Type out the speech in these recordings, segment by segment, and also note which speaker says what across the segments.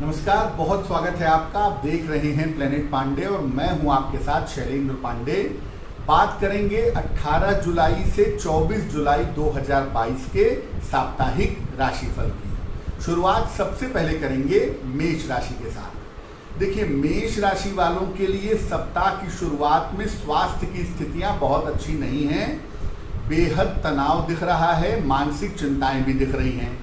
Speaker 1: नमस्कार, बहुत स्वागत है आपका। आप देख रहे हैं प्लेनेट पांडे और मैं हूं आपके साथ शैलेंद्र पांडे। बात करेंगे 18 जुलाई से 24 जुलाई 2022 के साप्ताहिक राशिफल की। शुरुआत सबसे पहले करेंगे मेष राशि के साथ। देखिए, मेष राशि वालों के लिए सप्ताह की शुरुआत में स्वास्थ्य की स्थितियां बहुत अच्छी नहीं हैं। बेहद तनाव दिख रहा है, मानसिक चिंताएं भी दिख रही हैं।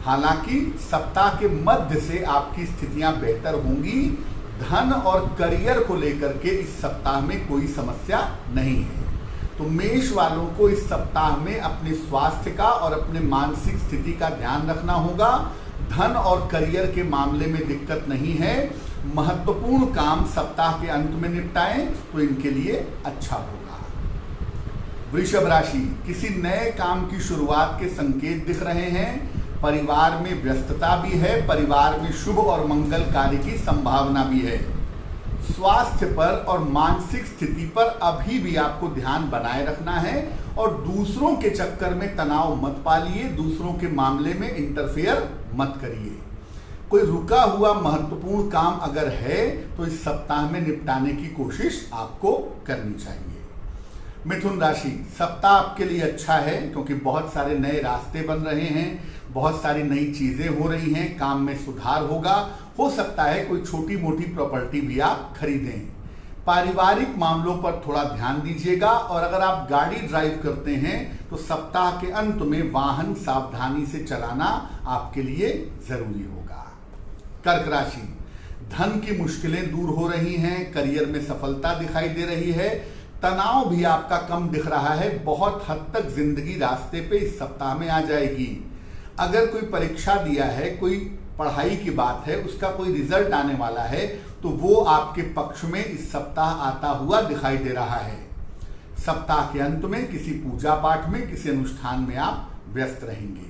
Speaker 1: हालांकि सप्ताह के मध्य से आपकी स्थितियां बेहतर होंगी। धन और करियर को लेकर के इस सप्ताह में कोई समस्या नहीं है। तो मेष वालों को इस सप्ताह में अपने स्वास्थ्य का और अपने मानसिक स्थिति का ध्यान रखना होगा। धन और करियर के मामले में दिक्कत नहीं है। महत्वपूर्ण काम सप्ताह के अंत में निपटाएं तो इनके लिए अच्छा होगा। वृषभ राशि, किसी नए काम की शुरुआत के संकेत दिख रहे हैं। परिवार में व्यस्तता भी है, परिवार में शुभ और मंगल कार्य की संभावना भी है। स्वास्थ्य पर और मानसिक स्थिति पर अभी भी आपको ध्यान बनाए रखना है और दूसरों के चक्कर में तनाव मत पालिए, दूसरों के मामले में इंटरफेयर मत करिए। कोई रुका हुआ महत्वपूर्ण काम अगर है तो इस सप्ताह में निपटाने की कोशिश आपको करनी चाहिए। मिथुन राशि, सप्ताह आपके लिए अच्छा है क्योंकि बहुत सारे नए रास्ते बन रहे हैं, बहुत सारी नई चीजें हो रही हैं, काम में सुधार होगा। हो सकता है कोई छोटी मोटी प्रॉपर्टी भी आप खरीदें। पारिवारिक मामलों पर थोड़ा ध्यान दीजिएगा और अगर आप गाड़ी ड्राइव करते हैं तो सप्ताह के अंत में वाहन सावधानी से चलाना आपके लिए जरूरी होगा। कर्क राशि, धन की मुश्किलें दूर हो रही हैं, करियर में सफलता दिखाई दे रही है। तनाव भी आपका कम दिख रहा है। बहुत हद तक जिंदगी रास्ते पे इस सप्ताह में आ जाएगी। अगर कोई परीक्षा दिया है, कोई पढ़ाई की बात है, उसका कोई रिजल्ट आने वाला है तो वो आपके पक्ष में इस सप्ताह आता हुआ दिखाई दे रहा है। सप्ताह के अंत में किसी पूजा पाठ में, किसी अनुष्ठान में आप व्यस्त रहेंगे।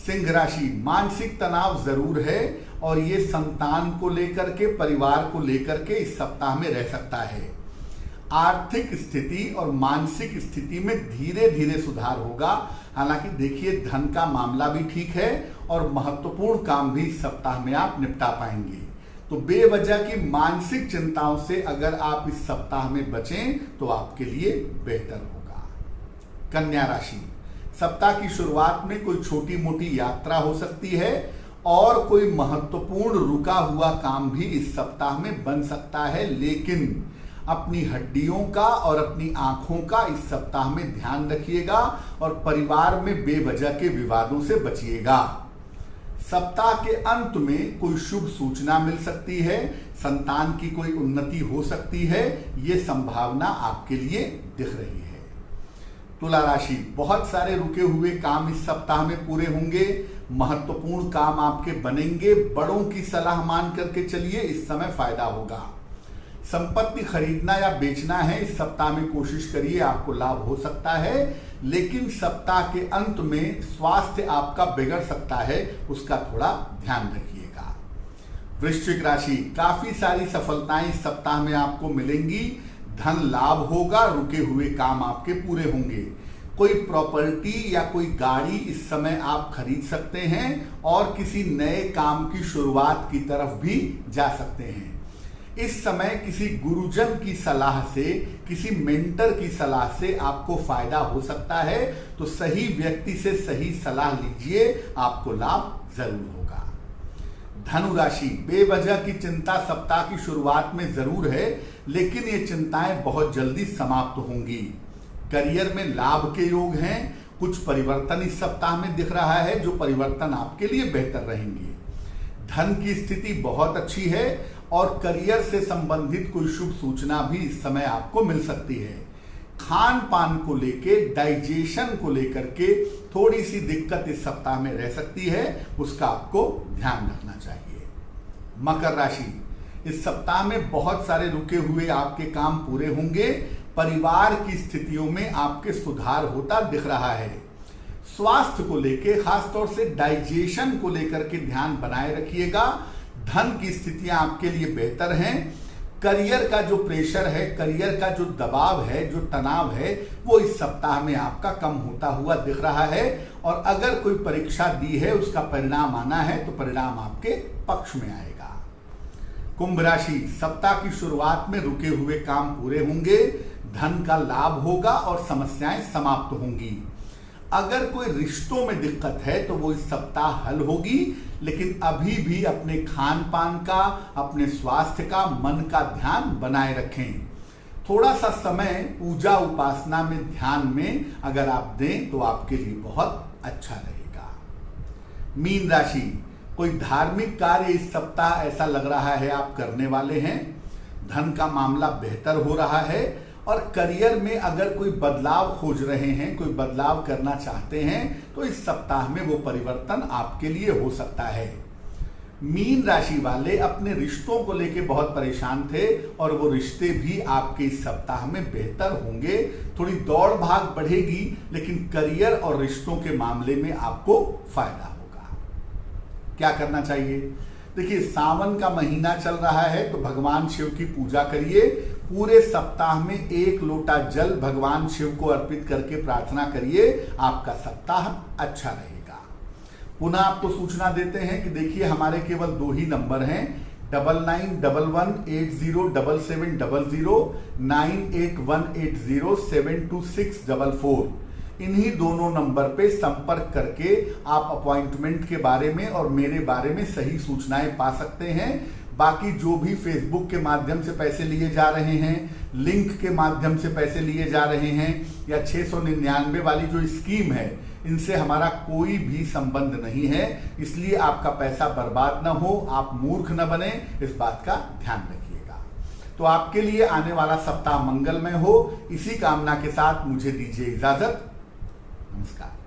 Speaker 1: सिंह राशि, मानसिक तनाव जरूर है और ये संतान को लेकर के, परिवार को लेकर के इस सप्ताह में रह सकता है। आर्थिक स्थिति और मानसिक स्थिति में धीरे धीरे सुधार होगा। हालांकि देखिए, धन का मामला भी ठीक है और महत्वपूर्ण काम भी इस सप्ताह में आप निपटा पाएंगे। तो बेवजह की मानसिक चिंताओं से अगर आप इस सप्ताह में बचें तो आपके लिए बेहतर होगा। कन्या राशि, सप्ताह की शुरुआत में कोई छोटी मोटी यात्रा हो सकती है और कोई महत्वपूर्ण रुका हुआ काम भी इस सप्ताह में बन सकता है, लेकिन अपनी हड्डियों का और अपनी आंखों का इस सप्ताह में ध्यान रखिएगा और परिवार में बेवजह के विवादों से बचिएगा। सप्ताह के अंत में कोई शुभ सूचना मिल सकती है, संतान की कोई उन्नति हो सकती है, ये संभावना आपके लिए दिख रही है। तुला राशि, बहुत सारे रुके हुए काम इस सप्ताह में पूरे होंगे। महत्वपूर्ण काम आपके बनेंगे। बड़ों की सलाह मान करके चलिए, इस समय फायदा होगा। संपत्ति खरीदना या बेचना है, इस सप्ताह में कोशिश करिए, आपको लाभ हो सकता है। लेकिन सप्ताह के अंत में स्वास्थ्य आपका बिगड़ सकता है, उसका थोड़ा ध्यान रखिएगा। वृश्चिक राशि, काफी सारी सफलताएं इस सप्ताह में आपको मिलेंगी। धन लाभ होगा, रुके हुए काम आपके पूरे होंगे। कोई प्रॉपर्टी या कोई गाड़ी इस समय आप खरीद सकते हैं और किसी नए काम की शुरुआत की तरफ भी जा सकते हैं। इस समय किसी गुरुजन की सलाह से, किसी मेंटर की सलाह से आपको फायदा हो सकता है, तो सही व्यक्ति से सही सलाह लीजिए, आपको लाभ जरूर होगा। धनु राशि, बेवजह की चिंता सप्ताह की शुरुआत में जरूर है, लेकिन ये चिंताएं बहुत जल्दी समाप्त होंगी। करियर में लाभ के योग हैं। कुछ परिवर्तन इस सप्ताह में दिख रहा है, जो परिवर्तन आपके लिए बेहतर रहेंगे। धन की स्थिति बहुत अच्छी है और करियर से संबंधित कोई शुभ सूचना भी इस समय आपको मिल सकती है। खान पान को लेके, डाइजेशन को लेकर के थोड़ी सी दिक्कत इस सप्ताह में रह सकती है, उसका आपको ध्यान रखना चाहिए। मकर राशि, इस सप्ताह में बहुत सारे रुके हुए आपके काम पूरे होंगे। परिवार की स्थितियों में आपके सुधार होता दिख रहा है। स्वास्थ्य को लेके, खासतौर से डाइजेशन को लेकर के ध्यान बनाए रखिएगा। धन की स्थितियां आपके लिए बेहतर हैं। करियर का जो प्रेशर है, करियर का जो दबाव है, जो तनाव है, वो इस सप्ताह में आपका कम होता हुआ दिख रहा है। और अगर कोई परीक्षा दी है, उसका परिणाम आना है, तो परिणाम आपके पक्ष में आएगा। कुंभ राशि, सप्ताह की शुरुआत में रुके हुए काम पूरे होंगे, धन का लाभ होगा और समस्याएं समाप्त होंगी। अगर कोई रिश्तों में दिक्कत है तो वो इस सप्ताह हल होगी, लेकिन अभी भी अपने खान पान का, अपने स्वास्थ्य का, मन का ध्यान बनाए रखें। थोड़ा सा समय पूजा उपासना में, ध्यान में अगर आप दें तो आपके लिए बहुत अच्छा रहेगा। मीन राशि, कोई धार्मिक कार्य इस सप्ताह ऐसा लग रहा है आप करने वाले हैं। धन का मामला बेहतर हो रहा है और करियर में अगर कोई बदलाव खोज रहे हैं, कोई बदलाव करना चाहते हैं, तो इस सप्ताह में वो परिवर्तन आपके लिए हो सकता है। मीन राशि वाले अपने रिश्तों को लेकर बहुत परेशान थे और वो रिश्ते भी आपके इस सप्ताह में बेहतर होंगे। थोड़ी दौड़ भाग बढ़ेगी, लेकिन करियर और रिश्तों के मामले में आपको फायदा होगा। क्या करना चाहिए? देखिए, सावन का महीना चल रहा है तो भगवान शिव की पूजा करिए। पूरे सप्ताह में 1 लोटा जल भगवान शिव को अर्पित करके प्रार्थना करिए, आपका सप्ताह अच्छा रहेगा। पुनः आपको सूचना देते हैं कि देखिए, हमारे केवल 2 ही नंबर हैं, 9911807700, 9818072644। इन्हीं दोनों नंबर पे संपर्क करके आप अपॉइंटमेंट के बारे में और मेरे बारे में सही सूचनाएं पा सकते हैं। बाकी जो भी फेसबुक के माध्यम से पैसे लिए जा रहे हैं, लिंक के माध्यम से पैसे लिए जा रहे हैं, या 699 वाली जो स्कीम है, इनसे हमारा कोई भी संबंध नहीं है। इसलिए आपका पैसा बर्बाद ना हो, आप मूर्ख न बने, इस बात का ध्यान रखिएगा। तो आपके लिए आने वाला सप्ताह मंगलमय हो, इसी कामना के साथ मुझे दीजिए इजाजत। नमस्कार।